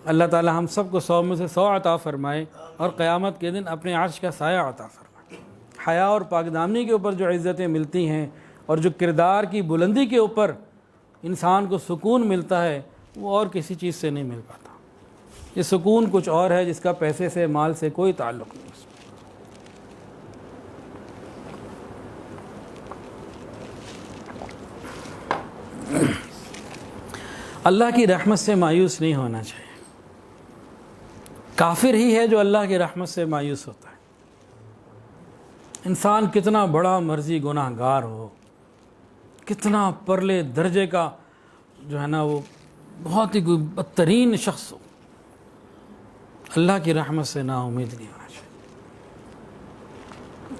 S1: اللہ تعالی ہم سب کو 100 میں سے 100 عطا فرمائے, اور قیامت کے دن اپنے عرش کا سایہ عطا فرمائے. حیا اور پاک دامنی کے اوپر جو عزتیں ملتی ہیں, اور جو کردار کی بلندی کے اوپر انسان کو سکون ملتا ہے, وہ اور کسی چیز سے نہیں مل پاتا. یہ سکون کچھ اور ہے جس کا پیسے سے, مال سے کوئی تعلق نہیں. اللہ کی رحمت سے مایوس نہیں ہونا چاہیے. کافر ہی ہے جو اللہ کی رحمت سے مایوس ہوتا ہے. انسان کتنا بڑا مرضی گناہ گار ہو, کتنا پرلے درجے کا جو ہے نا وہ بہت ہی بدترین شخص ہو, اللہ کی رحمت سے نا امید نہیں ہونا چاہیے.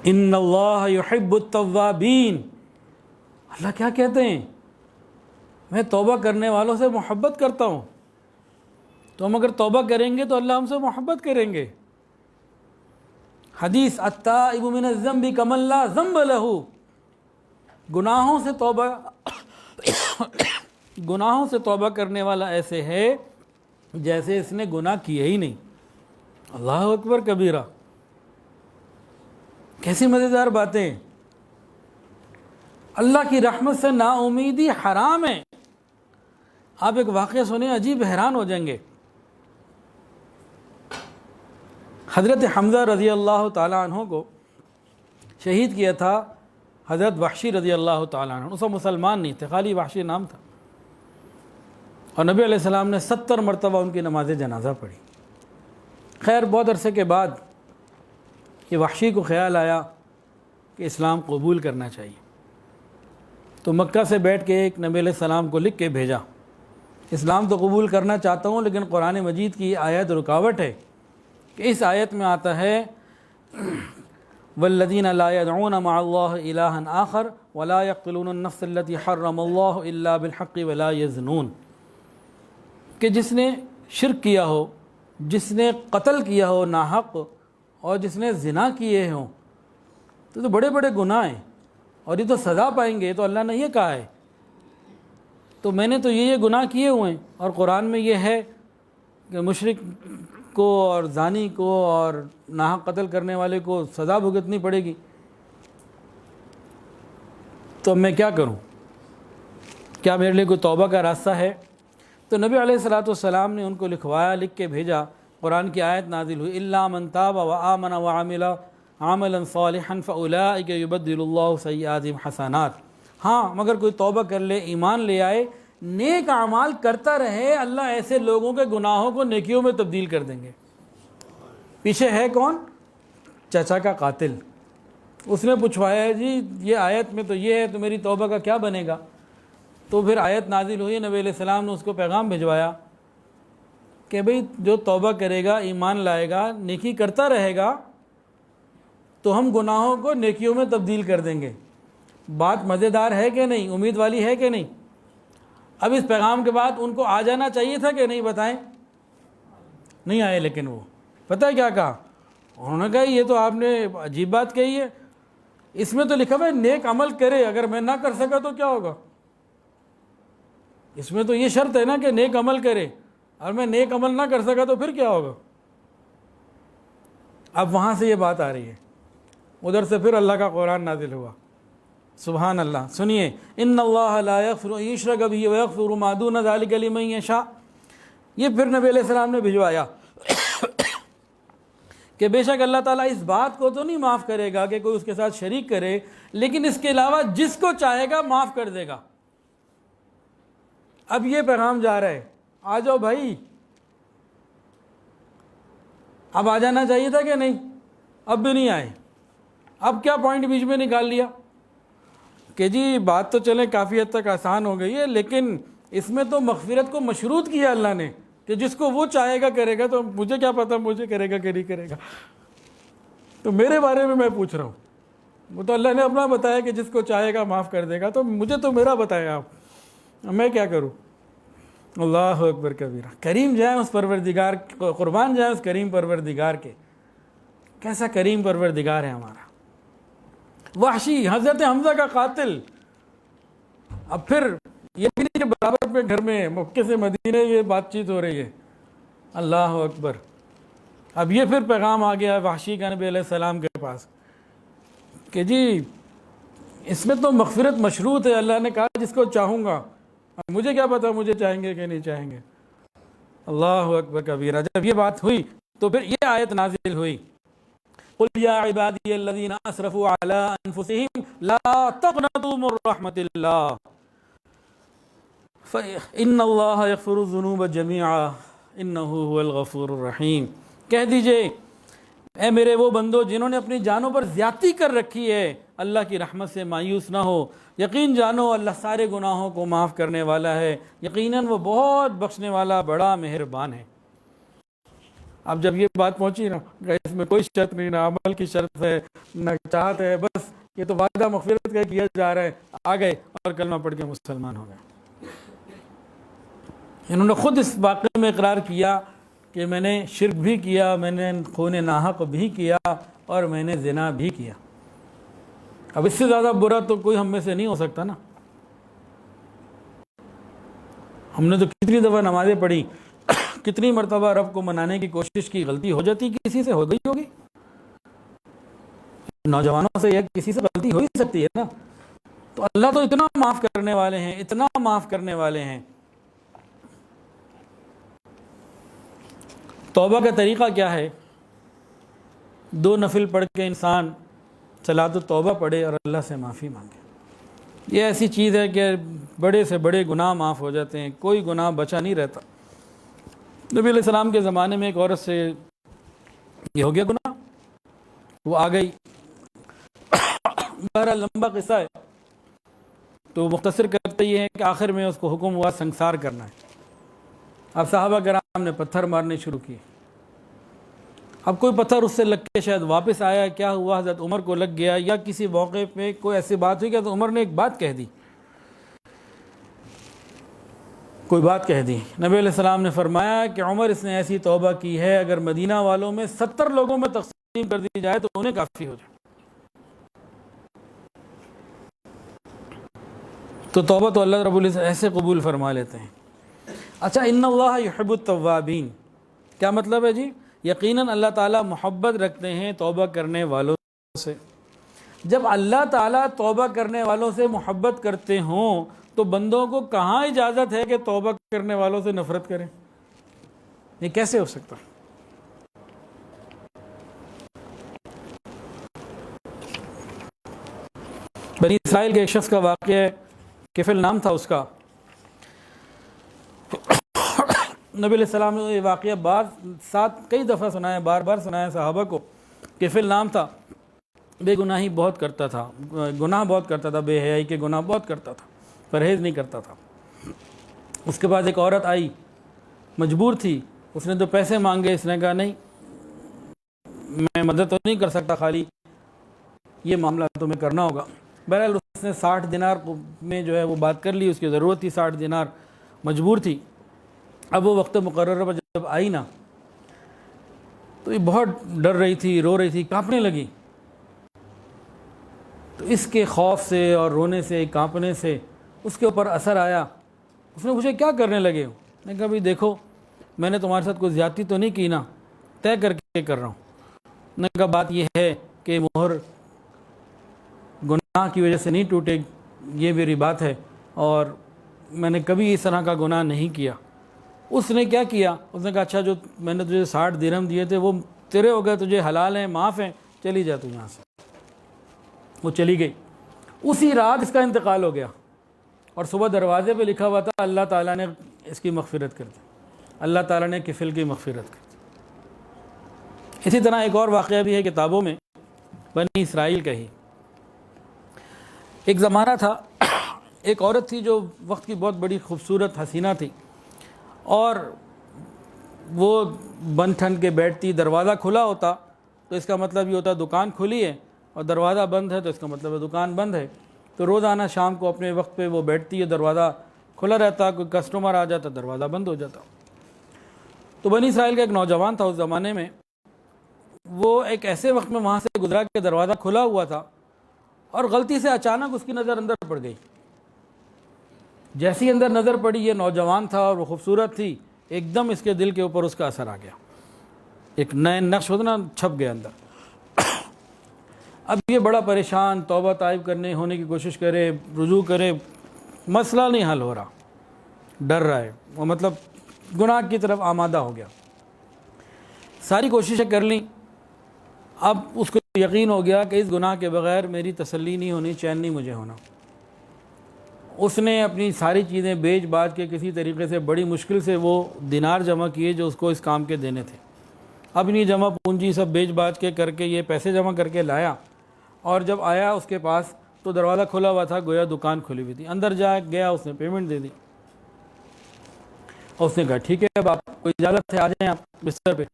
S1: ان اللہ یحب التوابین, اللہ کیا کہتے ہیں, میں توبہ کرنے والوں سے محبت کرتا ہوں. تو ہم اگر توبہ کریں گے تو اللہ ہم سے محبت کریں گے. حدیث التائب من الذنب کمن لا ذنب لہ, گناہوں سے توبہ کرنے والا ایسے ہے جیسے اس نے گناہ کیے ہی نہیں. اللہ اکبر کبیرہ, کیسی مزیدار باتیں. اللہ کی رحمت سے نا امیدی حرام ہے. آپ ایک واقعہ سنیں عجیب حیران ہو جائیں گے. حضرت حمزہ رضی اللہ تعالیٰ عنہ کو شہید کیا تھا حضرت وحشی رضی اللہ تعالیٰ عنہ. اس وقت مسلمان نہیں تھے، خالی وحشی نام تھا، اور نبی علیہ السلام نے 70 مرتبہ ان کی نماز جنازہ پڑھی. خیر بہت عرصے کے بعد یہ وحشی کو خیال آیا کہ اسلام قبول کرنا چاہیے، تو مکہ سے بیٹھ کے ایک نبی علیہ السلام کو لکھ کے بھیجا، اسلام تو قبول کرنا چاہتا ہوں لیکن قرآن مجید کی آیت رکاوٹ ہے کہ اس آیت میں آتا ہے والذین لا يدعون مع اللہ الہا آخر ولا يقتلون النفس التي حرم اللہ الا بالحق ولا يزنون، کہ جس نے شرک کیا ہو، جس نے قتل کیا ہو ناحق، اور جس نے زنا کیے ہوں، تو بڑے بڑے گناہ ہیں اور یہ تو سزا پائیں گے. تو اللہ نے یہ کہا ہے، تو میں نے تو یہ گناہ کیے ہوئے ہیں، اور قرآن میں یہ ہے کہ مشرک کو اور زانی کو اور ناحق قتل کرنے والے کو سزا بھگتنی پڑے گی، تو میں کیا کروں؟ کیا میرے لیے کوئی توبہ کا راستہ ہے؟ تو نبی علیہ الصلوۃ والسلام نے ان کو لکھوایا، لکھ کے بھیجا. قرآن کی آیت نازل ہوئی الا من تاب وآمن وعمل عملا صالحا فاولئک یبدل اللہ سیئاتہم حسنات. ہاں مگر کوئی توبہ کر لے، ایمان لے آئے، نیک اعمال کرتا رہے، اللہ ایسے لوگوں کے گناہوں کو نیکیوں میں تبدیل کر دیں گے. پیچھے ہے کون؟ چچا کا قاتل. اس نے پوچھوایا ہے جی یہ آیت میں تو یہ ہے، تو میری توبہ کا کیا بنے گا؟ تو پھر آیت نازل ہوئی، نبی علیہ السلام نے اس کو پیغام بھجوایا کہ بھئی جو توبہ کرے گا، ایمان لائے گا، نیکی کرتا رہے گا، تو ہم گناہوں کو نیکیوں میں تبدیل کر دیں گے. بات مزیدار ہے کہ نہیں؟ امید والی ہے کہ نہیں؟ اب اس پیغام کے بعد ان کو آ جانا چاہیے تھا کہ نہیں؟ بتائیں. نہیں آئے. لیکن وہ پتہ ہے کیا کہا؟ انہوں نے کہا یہ تو آپ نے عجیب بات کہی ہے، اس میں تو لکھا ہے نیک عمل کرے، اگر میں نہ کر سکا تو کیا ہوگا؟ اس میں تو یہ شرط ہے نا کہ نیک عمل کرے، اور میں نیک عمل نہ کر سکا تو پھر کیا ہوگا؟ اب وہاں سے یہ بات آ رہی ہے، ادھر سے پھر اللہ کا قرآن نازل ہوا. سبحان اللہ. سنیے، ان اللہ لا یغفر ان یشرک بہ ویغفر ما دون ذلک لمن یشاء. یہ پھر نبی علیہ السلام نے بھجوایا کہ بے شک اللہ تعالیٰ اس بات کو تو نہیں معاف کرے گا کہ کوئی اس کے ساتھ شریک کرے، لیکن اس کے علاوہ جس کو چاہے گا معاف کر دے گا. اب یہ پیغام جا رہا ہے، آ جاؤ بھائی. اب آ جانا چاہیے تھا کہ نہیں؟ اب بھی نہیں آئے. اب کیا پوائنٹ بیچ میں نکال لیا کہ جی بات تو چلیں کافی حد تک آسان ہو گئی ہے، لیکن اس میں تو مغفرت کو مشروط کیا اللہ نے کہ جس کو وہ چاہے گا کرے گا. تو مجھے کیا پتہ مجھے کرے گا کہ نہیں کرے گا؟ تو میرے بارے میں پوچھ رہا ہوں. وہ تو اللہ نے اپنا بتایا کہ جس کو چاہے گا معاف کر دے گا، تو مجھے تو میرا بتایا آپ، میں کیا کروں؟ اللہ اکبر کبیرہ. کریم جائیں اس پروردگار، قربان جائیں اس کریم پروردگار کے. کیسا کریم پروردگار ہے ہمارا. وحشی حضرت حمزہ کا قاتل. اب پھر یہ بھی نہیں کہ برابر پہ گھر میں مکے سے مدینے یہ بات چیت ہو رہی ہے. اللہ اکبر. اب یہ پھر پیغام آ گیا وحشی کا نبی علیہ السلام کے پاس کہ جی اس میں تو مغفرت مشروط ہے، اللہ نے کہا جس کو چاہوں گا. مجھے کیا پتا مجھے چاہیں گے کہ نہیں چاہیں گے. اللہ اکبر کبیرہ. جب یہ بات ہوئی تو پھر یہ آیت نازل ہوئی، قل یا عبادی الذین اسرفوا علی انفسہم لا تقنطوا من رحمت اللہ ان اللہ یغفر الذنوب جمیعا انہ هو الغفور الرحیم. کہہ دیجئے اے میرے وہ بندو جنہوں نے اپنی جانوں پر زیادتی کر رکھی ہے، اللہ کی رحمت سے مایوس نہ ہو. یقین جانو اللہ سارے گناہوں کو معاف کرنے والا ہے، یقیناً وہ بہت بخشنے والا بڑا مہربان ہے. اب جب یہ بات پہنچی نا، اس میں کوئی شرط نہیں، نہ عمل کی شرط ہے نہ چاہت ہے، بس یہ تو وعدہ مغفرت کا کیا جا رہا ہے. آ گئے اور کلمہ پڑھ کے مسلمان ہو گئے. انہوں نے خود اس واقعے میں اقرار کیا کہ میں نے شرک بھی کیا، میں نے خون ناحق بھی کیا، اور میں نے زنا بھی کیا. اب اس سے زیادہ برا تو کوئی ہم میں سے نہیں ہو سکتا نا. ہم نے تو کتنی دفعہ نمازیں پڑھی، کتنی مرتبہ رب کو منانے کی کوشش کی، غلطی ہو جاتی کسی سے ہو گئی ہوگی. نوجوانوں سے یا کسی سے غلطی ہو ہی سکتی ہے نا. تو اللہ تو اتنا معاف کرنے والے ہیں، اتنا معاف کرنے والے ہیں توبہ کا طریقہ کیا ہے؟ 2 نفل پڑھ کے انسان صلاۃ التوبہ پڑھے اور اللہ سے معافی مانگے۔ یہ ایسی چیز ہے کہ بڑے سے بڑے گناہ معاف ہو جاتے ہیں، کوئی گناہ بچا نہیں رہتا۔ نبی علیہ السلام کے زمانے میں ایک عورت سے یہ ہو گیا گناہ، وہ آ گئی، بہرحال لمبا قصہ ہے، تو مختصر کرتے یہ ہے کہ آخر میں اس کو حکم ہوا سنگسار کرنا ہے۔ اب صحابہ کرام نے پتھر مارنے شروع کیے۔ اب کوئی پتھر اس سے لگ کے شاید واپس آیا، کیا ہوا حضرت عمر کو لگ گیا، یا کسی موقع پہ کوئی ایسی بات ہوئی کہ تو عمر نے ایک بات کہہ دی، کوئی بات کہہ دی۔ نبی علیہ السلام نے فرمایا کہ عمر اس نے ایسی توبہ کی ہے، اگر مدینہ والوں میں 70 لوگوں میں تقسیم کر دی جائے تو انہیں کافی ہو جائے۔ تو توبہ تو اللہ رب العزت ایسے قبول فرما لیتے ہیں۔ اچھا، ان اللہ یحب التوابین، کیا مطلب ہے جی؟ یقیناً اللہ تعالیٰ محبت رکھتے ہیں توبہ کرنے والوں سے۔ جب اللہ تعالیٰ توبہ کرنے والوں سے محبت کرتے ہوں تو بندوں کو کہاں اجازت ہے کہ توبہ کرنے والوں سے نفرت کریں؟ یہ کیسے ہو سکتا؟ بنی اسرائیل کے ایک شخص کا واقعہ ہے، کفل نام تھا اس کا۔ نبی علیہ السلام نے یہ واقعہ کئی دفعہ سنایا، بار بار سنایا صحابہ کو۔ کفل نام تھا، بے گناہی بہت کرتا تھا، گناہ بہت کرتا تھا، بے حیائی کے گناہ بہت کرتا تھا، پرہیز نہیں کرتا تھا۔ اس کے بعد ایک عورت آئی، مجبور تھی، اس نے تو پیسے مانگے، اس نے کہا نہیں میں مدد تو نہیں کر سکتا، خالی یہ معاملہ تمہیں کرنا ہوگا۔ بہرحال اس نے 60 دینار میں جو ہے وہ بات کر لی، اس کی ضرورت تھی 60 دینار، مجبور تھی۔ اب وہ وقت مقررہ پر جب آئی نا تو یہ بہت ڈر رہی تھی، رو رہی تھی، کانپنے لگی۔ تو اس کے خوف سے اور رونے سے، کانپنے سے اس کے اوپر اثر آیا۔ اس نے پوچھا کیا کرنے لگے ہو؟ میں نے کہا بھی دیکھو میں نے تمہارے ساتھ کوئی زیادتی تو نہیں کی نا، طے کر کے کر رہا ہوں۔ میں نے کہا بات یہ ہے کہ مہر گناہ کی وجہ سے نہیں ٹوٹے، یہ میری بات ہے، اور میں نے کبھی اس طرح کا گناہ نہیں کیا۔ اس نے کیا کیا؟ اس نے کہا اچھا جو میں نے تجھے 60 درہم دیے تھے وہ تیرے ہو گئے، تجھے حلال ہیں، معاف ہیں، چلی جا تو یہاں سے۔ وہ چلی گئی۔ اسی رات اس کا انتقال ہو گیا، اور صبح دروازے پہ لکھا ہوا تھا اللہ تعالیٰ نے اس کی مغفرت کر دی، اللہ تعالیٰ نے کفل کی مغفرت کر دی۔ اسی طرح ایک اور واقعہ بھی ہے کتابوں میں، بنی اسرائیل کا ہی۔ ایک زمانہ تھا، ایک عورت تھی جو وقت کی بہت بڑی خوبصورت حسینہ تھی، اور وہ بن ٹھن کے بیٹھتی، دروازہ کھلا ہوتا تو اس کا مطلب یہ ہوتا دکان کھلی ہے، اور دروازہ بند ہے تو اس کا مطلب ہے دکان بند ہے۔ تو روزانہ شام کو اپنے وقت پہ وہ بیٹھتی ہے، دروازہ کھلا رہتا، کوئی کسٹمر آ جاتا دروازہ بند ہو جاتا۔ تو بنی اسرائیل کا ایک نوجوان تھا اس زمانے میں، وہ ایک ایسے وقت میں وہاں سے گزرا کہ دروازہ کھلا ہوا تھا، اور غلطی سے اچانک اس کی نظر اندر پڑ گئی۔ جیسی اندر نظر پڑی، یہ نوجوان تھا اور وہ خوبصورت تھی، ایک دم اس کے دل کے اوپر اس کا اثر آ گیا، ایک نئے نقش ہوتا نا، چھپ گیا اندر۔ اب یہ بڑا پریشان، توبہ طائب کرنے ہونے کی کوشش کرے، رجوع کرے، مسئلہ نہیں حل ہو رہا، ڈر رہا ہے وہ، مطلب گناہ کی طرف آمادہ ہو گیا۔ ساری کوششیں کر لیں، اب اس کو یقین ہو گیا کہ اس گناہ کے بغیر میری تسلی نہیں ہونی، چین نہیں مجھے ہونا۔ اس نے اپنی ساری چیزیں بیچ باچ کے کسی طریقے سے بڑی مشکل سے وہ دینار جمع کیے جو اس کو اس کام کے دینے تھے۔ اپنی جمع پونجی سب بیچ باچ کے کر کے یہ پیسے جمع کر کے لایا، اور جب آیا اس کے پاس تو دروازہ کھلا ہوا تھا، گویا دکان کھلی ہوئی تھی۔ اندر جا گیا، اس نے پیمنٹ دے دی، اور اس نے کہا ٹھیک ہے اب آپ کو اجازت ہے، آ جائیں آپ بستر پہ۔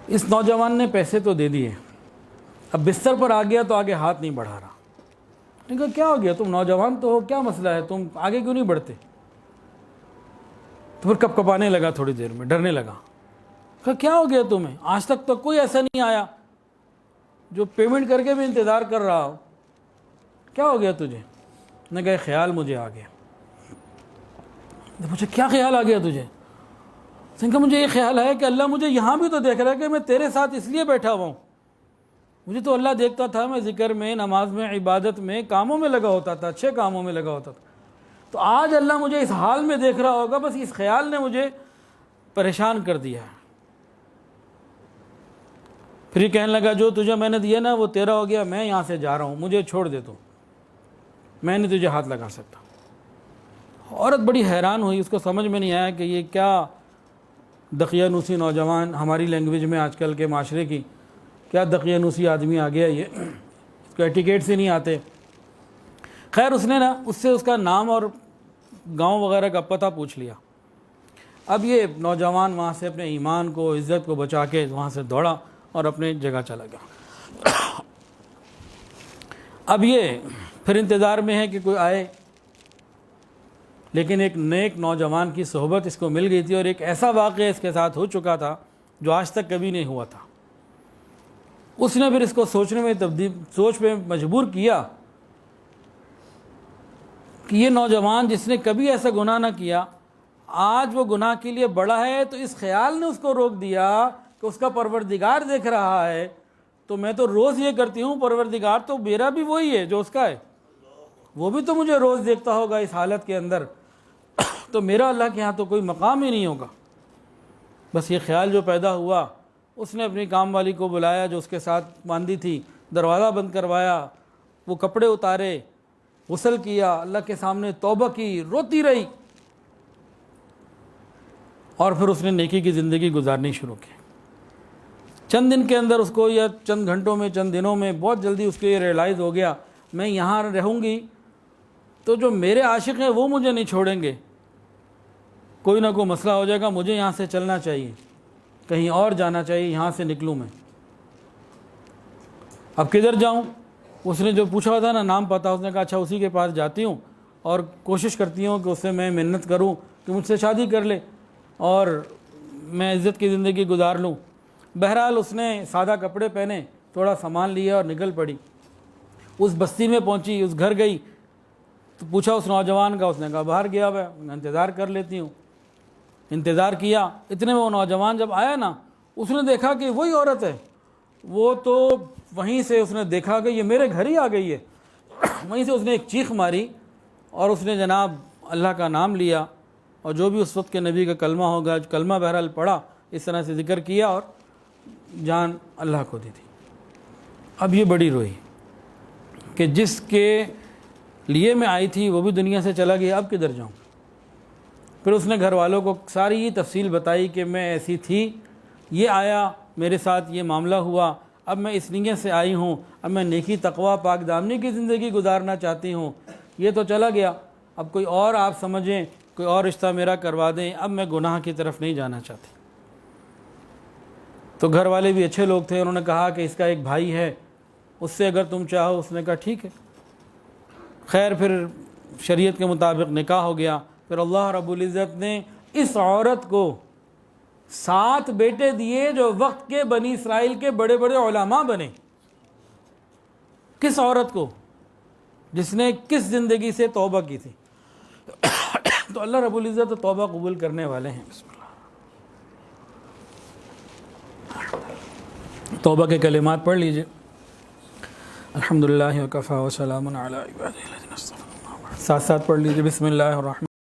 S1: اس نوجوان نے پیسے تو دے دیے، اب بستر پر آ گیا تو آگے ہاتھ نہیں بڑھا رہا۔ نے کہا کیا ہو گیا، تم نوجوان تو ہو، کیا مسئلہ ہے، تم آگے کیوں نہیں بڑھتے؟ تو پھر کپ کپانے لگا، تھوڑی دیر میں ڈرنے لگا۔ کہا کیا ہو گیا تمہیں، آج تک تو کوئی ایسا نہیں آیا جو پیمنٹ کر کے بھی انتظار کر رہا ہو، کیا ہو گیا تجھے؟ نے کہا خیال مجھے آ گیا۔ پوچھا کیا خیال آ گیا تجھے؟ اس نے کہا مجھے یہ خیال ہے کہ اللہ مجھے یہاں بھی تو دیکھ رہا ہے کہ میں تیرے ساتھ اس لیے بیٹھا ہوا ہوں، مجھے تو اللہ دیکھتا تھا، میں ذکر میں، نماز میں، عبادت میں، کاموں میں لگا ہوتا تھا، اچھے کاموں میں لگا ہوتا تھا، تو آج اللہ مجھے اس حال میں دیکھ رہا ہوگا، بس اس خیال نے مجھے پریشان کر دیا ہے۔ پھر یہ کہنے لگا جو تجھے میں نے دیا نا وہ تیرا ہو گیا، میں یہاں سے جا رہا ہوں، مجھے چھوڑ دے تو، میں نہیں تجھے ہاتھ لگا سکتا۔ عورت بڑی حیران ہوئی، اس کو سمجھ میں نہیں آیا کہ یہ کیا دقیانوسی نوجوان، ہماری لینگویج میں آج کل کے معاشرے کی کیا دقیانوسی آدمی آ گیا، یہ اس کو ایٹیکیٹ سے نہیں آتے۔ خیر اس نے نا اس سے اس کا نام اور گاؤں وغیرہ کا پتہ پوچھ لیا۔ اب یہ نوجوان وہاں سے اپنے ایمان کو، عزت کو بچا کے وہاں سے دوڑا اور اپنے جگہ چلا گیا۔ اب یہ پھر انتظار میں ہے کہ کوئی آئے، لیکن ایک نیک نوجوان کی صحبت اس کو مل گئی تھی، اور ایک ایسا واقعہ اس کے ساتھ ہو چکا تھا جو آج تک کبھی نہیں ہوا تھا۔ اس نے پھر اس کو سوچنے میں سوچ میں مجبور کیا کہ یہ نوجوان جس نے کبھی ایسا گناہ نہ کیا، آج وہ گناہ کے لیے بڑا ہے، تو اس خیال نے اس کو روک دیا کہ اس کا پروردگار دیکھ رہا ہے، تو میں تو روز یہ کرتی ہوں، پروردگار تو میرا بھی وہی ہے جو اس کا ہے، وہ بھی تو مجھے روز دیکھتا ہوگا اس حالت کے اندر، تو میرا اللہ کے ہاں تو کوئی مقام ہی نہیں ہوگا۔ بس یہ خیال جو پیدا ہوا، اس نے اپنی کام والی کو بلایا جو اس کے ساتھ باندھی تھی، دروازہ بند کروایا، وہ کپڑے اتارے، غسل کیا، اللہ کے سامنے توبہ کی، روتی رہی، اور پھر اس نے نیکی کی زندگی گزارنی شروع کی۔ چند دن کے اندر اس کو، یا چند گھنٹوں میں، چند دنوں میں، بہت جلدی اس کو یہ ریئلائز ہو گیا میں یہاں رہوں گی تو جو میرے عاشق ہیں وہ مجھے نہیں چھوڑیں گے، کوئی نہ کوئی مسئلہ ہو جائے گا، مجھے یہاں سے چلنا چاہیے، کہیں اور جانا چاہیے، یہاں سے نکلوں میں۔ اب کدھر جاؤں؟ اس نے جو پوچھا تھا نا نام پتہ، اس نے کہا اچھا اسی کے پاس جاتی ہوں اور کوشش کرتی ہوں کہ اس سے میں منت کروں کہ مجھ سے شادی کر لے اور میں عزت کی زندگی گزار لوں۔ بہرحال اس نے سادہ کپڑے پہنے، تھوڑا سامان لیا اور نکل پڑی۔ اس بستی میں پہنچی، اس گھر گئی تو پوچھا اس نوجوان کا، اس نے کہا باہر گیا ہوا ہے، میں انتظار کر لیتی ہوں۔ انتظار کیا، اتنے میں وہ نوجوان جب آیا نا، اس نے دیکھا کہ وہی عورت ہے، وہ تو وہیں سے اس نے دیکھا کہ یہ میرے گھر ہی آ گئی ہے۔ وہیں سے اس نے ایک چیخ ماری اور اس نے جناب اللہ کا نام لیا، اور جو بھی اس وقت کے نبی کا کلمہ ہوگا، کلمہ بہرحال پڑھا، اس طرح سے ذکر کیا اور جان اللہ کو دی تھی۔ اب یہ بڑی روئی کہ جس کے لیے میں آئی تھی وہ بھی دنیا سے چلا گیا، اب کدھر جاؤں؟ پھر اس نے گھر والوں کو ساری یہ تفصیل بتائی کہ میں ایسی تھی، یہ آیا، میرے ساتھ یہ معاملہ ہوا، اب میں اس نیت سے آئی ہوں، اب میں نیکی تقوی پاک دامنی کی زندگی گزارنا چاہتی ہوں، یہ تو چلا گیا، اب کوئی اور آپ سمجھیں، کوئی اور رشتہ میرا کروا دیں، اب میں گناہ کی طرف نہیں جانا چاہتی۔ تو گھر والے بھی اچھے لوگ تھے، انہوں نے کہا کہ اس کا ایک بھائی ہے، اس سے اگر تم چاہو۔ اس نے کہا ٹھیک ہے۔ خیر پھر شریعت کے مطابق نکاح ہو گیا۔ پھر اللہ رب العزت نے اس عورت کو 7 بیٹے دیے جو وقت کے بنی اسرائیل کے بڑے بڑے علماء بنے۔ کس عورت کو؟ جس نے کس زندگی سے توبہ کی تھی۔ تو اللہ رب العزت توبہ قبول کرنے والے ہیں۔ بسم اللہ، توبہ کے کلمات پڑھ لیجئے۔ الحمدللہ وکفی وسلام علی عبادہ الذین اصطفی۔ ساتھ ساتھ پڑھ لیجئے۔ بسم اللہ الرحمن